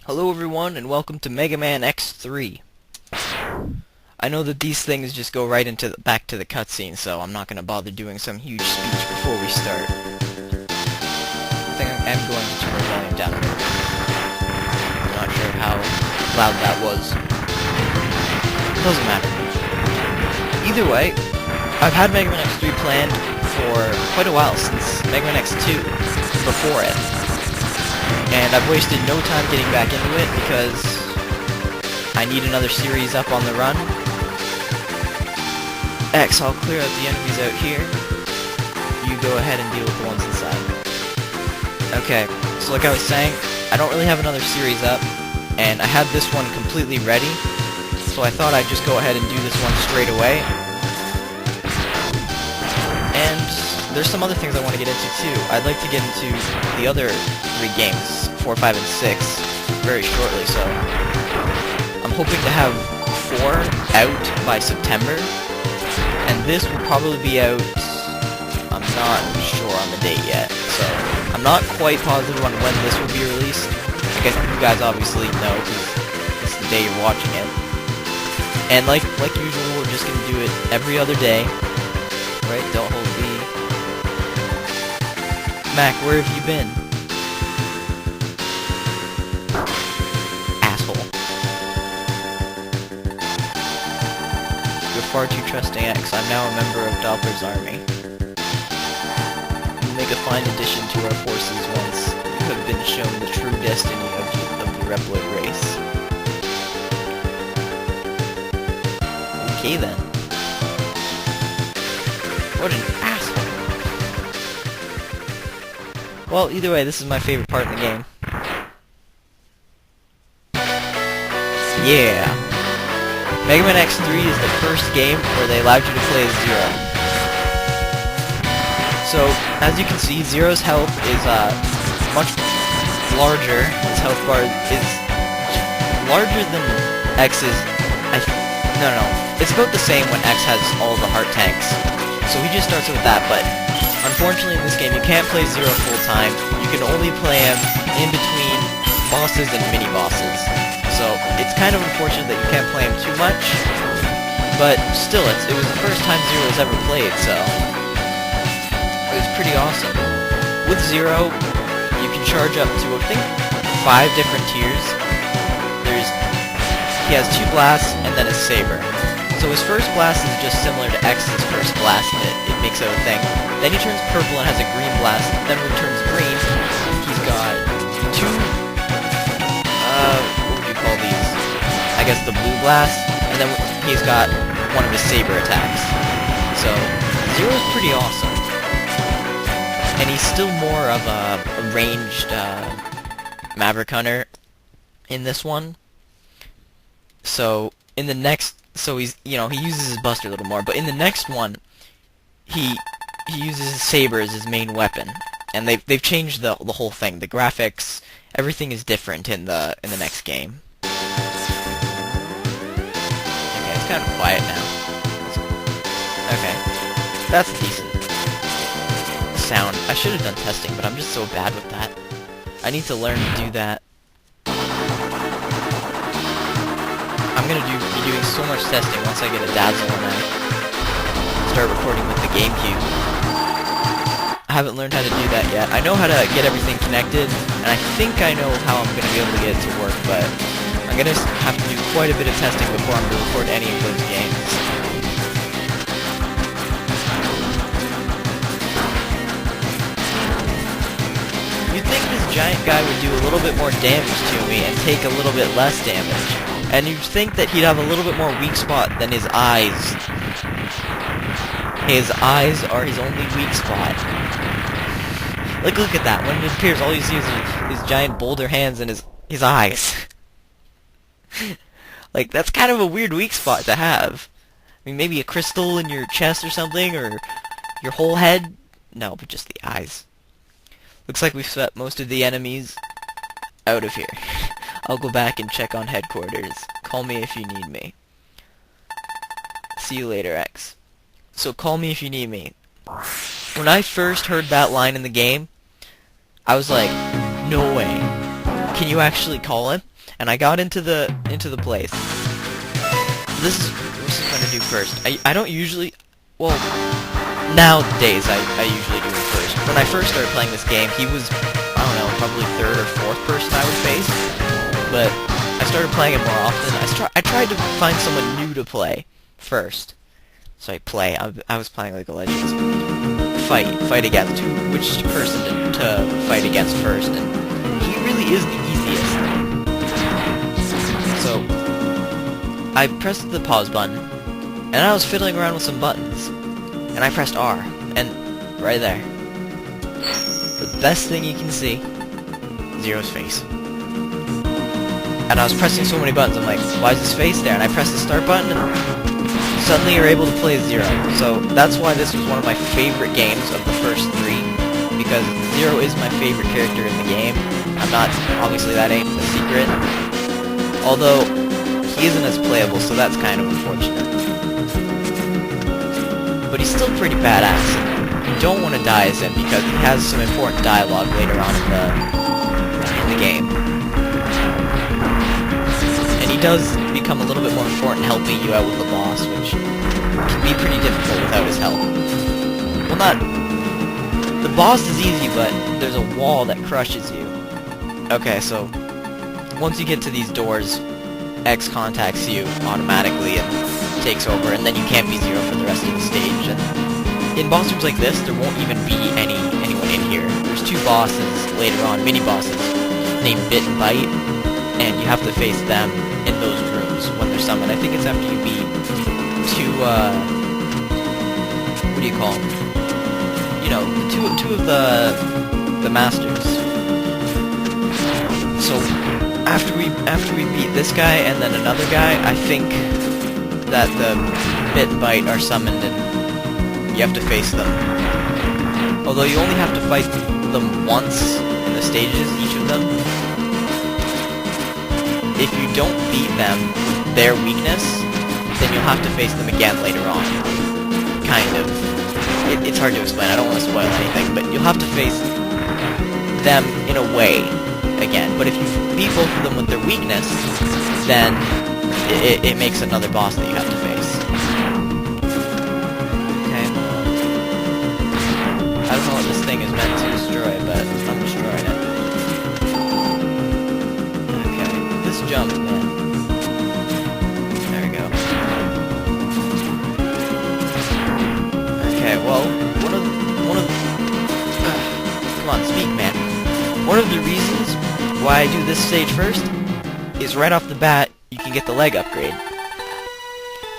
Hello everyone, and welcome to Mega Man X3. I know that these things just go right into back to the cutscene, so I'm not going to bother doing some huge speech before we start. I think I am going to turn the volume down a little bit. I'm not sure how loud that was. Doesn't matter. Either way, I've had Mega Man X3 planned for quite a while, since Mega Man X2, before it. And I've wasted no time getting back into it because I need another series up on the run. X, I'll clear out the enemies out here. You go ahead and deal with the ones inside. Okay, so like I was saying, I don't really have another series up, and I had this one completely ready, so I thought I'd just go ahead and do this one straight away. And there's some other things I want to get into too. I'd like to get into the other 3 games, 4, 5, and 6, very shortly, so I'm hoping to have 4 out by September, and this will probably be out, I'm not sure on the date yet, so I'm not quite positive on when this will be released. I guess you guys obviously know, because it's the day you're watching it. And like usual, we're just going to do it every other day, right? Don't hold B. Mac, where have you been? Asshole. You're far too trusting, X. I'm now a member of Doppler's army. You make a fine addition to our forces once you have been shown the true destiny of the Reploid race. Okay then. What an asshole. Well, either way, this is my favorite part in the game. Yeah! Mega Man X3 is the first game where they allowed you to play as Zero. So, as you can see, Zero's health is much larger. His health bar is larger than X's. No. It's about the same when X has all the heart tanks. So he just starts with that, but unfortunately in this game you can't play Zero full-time. You can only play him in between bosses and mini-bosses. So it's kind of unfortunate that you can't play him too much, but still, it was the first time Zero was ever played, so it was pretty awesome. With Zero, you can charge up to, I think, 5 different tiers. He has 2 blasts and then a saber. So his first blast is just similar to X's first blast, and it makes it a thing. Then he turns purple and has a green blast. Then when he turns green, he's got 2, what would you call these? I guess the blue blast, and then he's got one of his saber attacks. So, Zero's pretty awesome. And he's still more of a ranged Maverick Hunter in this one. So, in the next... So he's, he uses his buster a little more, but in the next one, he uses his saber as his main weapon, and they've changed the whole thing. The graphics, everything is different in the next game. Okay, it's kind of quiet now. Okay, that's decent. Sound. I should have done testing, but I'm just so bad with that. I need to learn to do that. I'm gonna be doing so much testing once I get a Dazzle and I start recording with the GameCube. I haven't learned how to do that yet. I know how to get everything connected, and I think I know how I'm gonna be able to get it to work, but I'm gonna have to do quite a bit of testing before I'm gonna record any of those games. You'd think this giant guy would do a little bit more damage to me and take a little bit less damage. And you'd think that he'd have a little bit more weak spot than his eyes. His eyes are his only weak spot. Like, look at that. When it appears, all you see is his giant boulder hands and his eyes. Like, that's kind of a weird weak spot to have. I mean, maybe a crystal in your chest or something, or your whole head? No, but just the eyes. Looks like we've swept most of the enemies out of here. I'll go back and check on headquarters. Call me if you need me. See you later, X. So call me if you need me. When I first heard that line in the game, I was like, no way. can you actually call him? And I got into the place. This is what I'm gonna do first. I don't usually, well, nowadays I usually do it first. When I first started playing this game, he was, I don't know, probably third or fourth person I would face. But I started playing it more often. I tried to find someone new to play first. So I was playing League of Legends. Fight against which person to fight against first, and he really is the easiest. So I pressed the pause button, and I was fiddling around with some buttons, and I pressed R, and right there, the best thing you can see, Zero's face. And I was pressing so many buttons, I'm like, why is his face there? And I pressed the start button, and suddenly you're able to play Zero. So that's why this was one of my favorite games of the first three, because Zero is my favorite character in the game. I'm not, obviously that ain't a secret. Although, he isn't as playable, so that's kind of unfortunate. But he's still pretty badass. You don't want to die as him, because he has some important dialogue later on in the game. And he does become a little bit more important helping you out with the boss, which can be pretty difficult without his help. Well, not... The boss is easy, but there's a wall that crushes you. Okay, so once you get to these doors, X contacts you automatically and takes over, and then you can't be Zero for the rest of the stage. And in boss rooms like this, there won't even be anyone in here. There's two bosses later on, mini-bosses, named Bit and Bite, and you have to face them in those rooms when they're summoned. I think it's after you beat two, what do you call them? You know, two of the masters. So after we beat this guy and then another guy, I think that the Bit and Bite are summoned and you have to face them. Although you only have to fight them once in the stages, each of them. If you don't beat them with their weakness, then you'll have to face them again later on. Kind of. It's hard to explain, I don't want to spoil anything, but you'll have to face them in a way again. But if you beat both of them with their weakness, then it makes another boss that you have to face. Okay. I don't know what this thing is meant to destroy, but I'm destroying it. Okay, this jump, man. There we go. Okay, well, come on, speak, man. One of the reasons why I do this stage first is right off the bat, you can get the leg upgrade.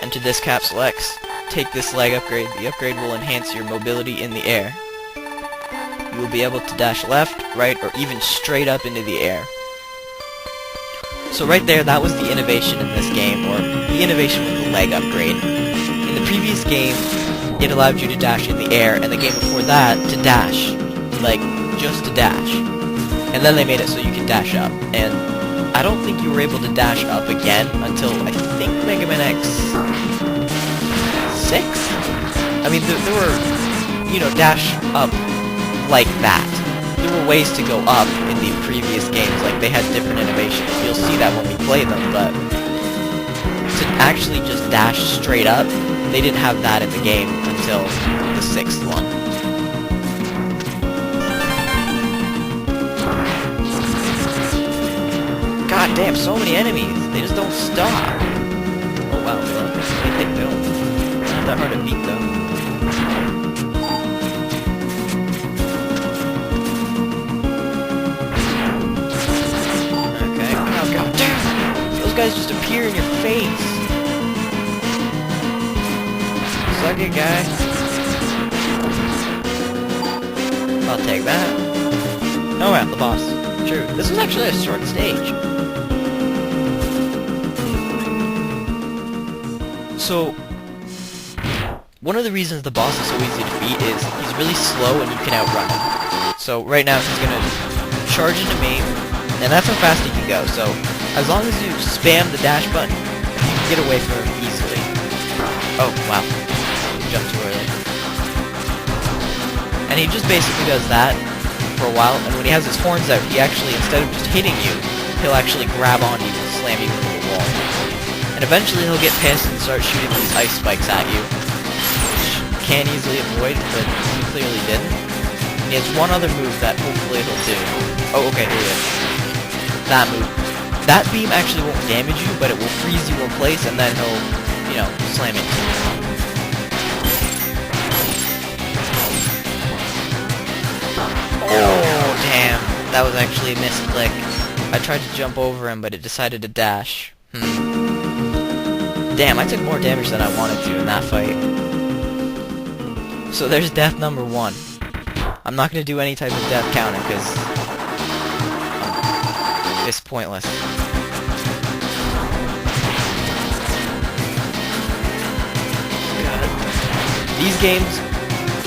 Enter this capsule X. Take this leg upgrade. The upgrade will enhance your mobility in the air. You will be able to dash left, right, or even straight up into the air. So right there, that was the innovation in this game, or the innovation with the leg upgrade. In the previous game, it allowed you to dash in the air, and the game before that, to dash. Like, just to dash. And then they made it so you can dash up. And I don't think you were able to dash up again until, I think, Mega Man X 6? I mean, there were, you know, dash up like that. There were ways to go up in the previous games, like they had different innovations. You'll see that when we play them, but to actually just dash straight up, they didn't have that in the game until the 6th one. God damn, so many enemies! They just don't stop! Oh wow, they don't. Not that hard to beat though. Okay, oh god damn! Those guys just appear in your face! Suck it, guy. I'll take that. Oh wow, the boss. True. This was actually a short stage. So, one of the reasons the boss is so easy to beat is he's really slow and you can outrun him. So right now he's gonna charge into me, and that's how fast he can go. So as long as you spam the dash button, you can get away from him easily. Oh wow, jumped too early. And he just basically does that, for a while, and when he has his horns out, he actually, instead of just hitting you, he'll actually grab on you and slam you into the wall. And eventually he'll get pissed and start shooting these ice spikes at you, which you can easily avoid, but he clearly didn't. And he has one other move that hopefully he'll do. Oh, okay, here he is. That move. That beam actually won't damage you, but it will freeze you in place, and then he'll, you know, slam into you. Oh, damn. That was actually a misclick. I tried to jump over him, but it decided to dash. Damn, I took more damage than I wanted to in that fight. So there's death number 1. I'm not going to do any type of death counter, because it's pointless. God. These games,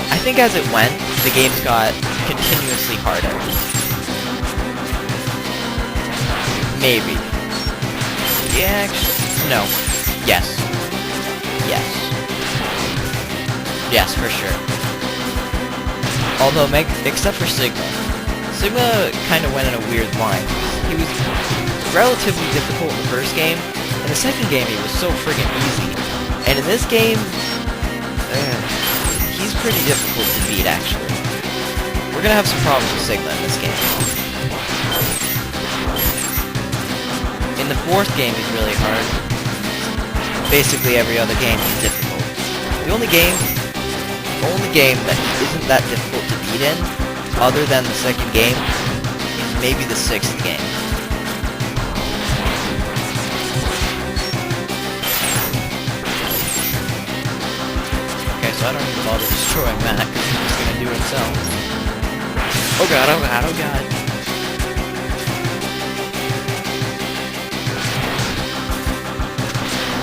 I think as it went, the games got continuously harder. Maybe. Yeah, actually, no. Yes. Yes. Yes, for sure. Although, except for Sigma. Sigma kind of went in a weird line. He was relatively difficult in the first game. In the second game, he was so friggin' easy. And in this game, he's pretty difficult to beat, actually. We're gonna have some problems with Sigma in this game. In the fourth game, he's really hard. Basically, every other game is difficult. The only game that isn't that difficult to beat in, other than the second game, is maybe the sixth game. Okay, so I don't need to bother destroying that, because he's just gonna do it himself. Oh god, oh god, oh god.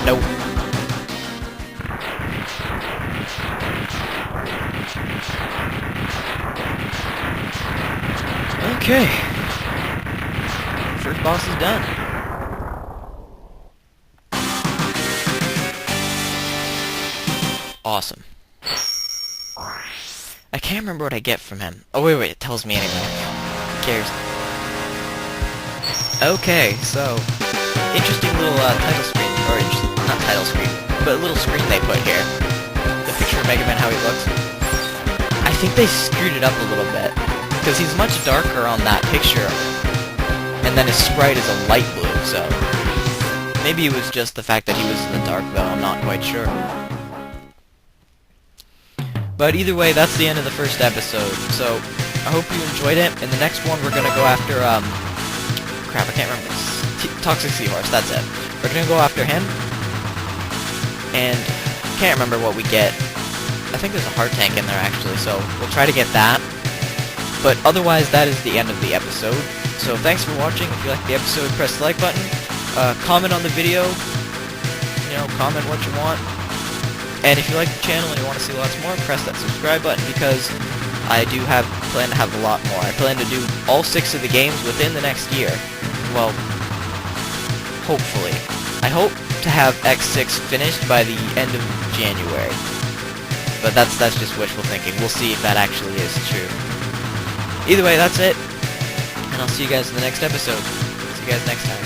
Nope. Okay. First boss is done. Awesome. I can't remember what I get from him. Oh wait, it tells me anyway. Who cares? Okay, so interesting little title screen, or not title screen, but a little screen they put here. The picture of Mega Man, how he looks. I think they screwed it up a little bit, because he's much darker on that picture, and then his sprite is a light blue, so maybe it was just the fact that he was in the dark, though, I'm not quite sure. But either way, that's the end of the first episode, so I hope you enjoyed it. In the next one, we're gonna go after, crap, I can't remember. Toxic Seahorse, that's it. We're gonna go after him, and can't remember what we get. I think there's a heart tank in there, actually, so we'll try to get that. But otherwise, that is the end of the episode. So thanks for watching. If you liked the episode, press the like button. Comment on the video. You know, comment what you want. And if you like the channel and you want to see lots more, press that subscribe button, because I do plan to have a lot more. I plan to do all 6 of the games within the next year. Well, hopefully. I hope to have X6 finished by the end of January. But that's just wishful thinking. We'll see if that actually is true. Either way, that's it. And I'll see you guys in the next episode. See you guys next time.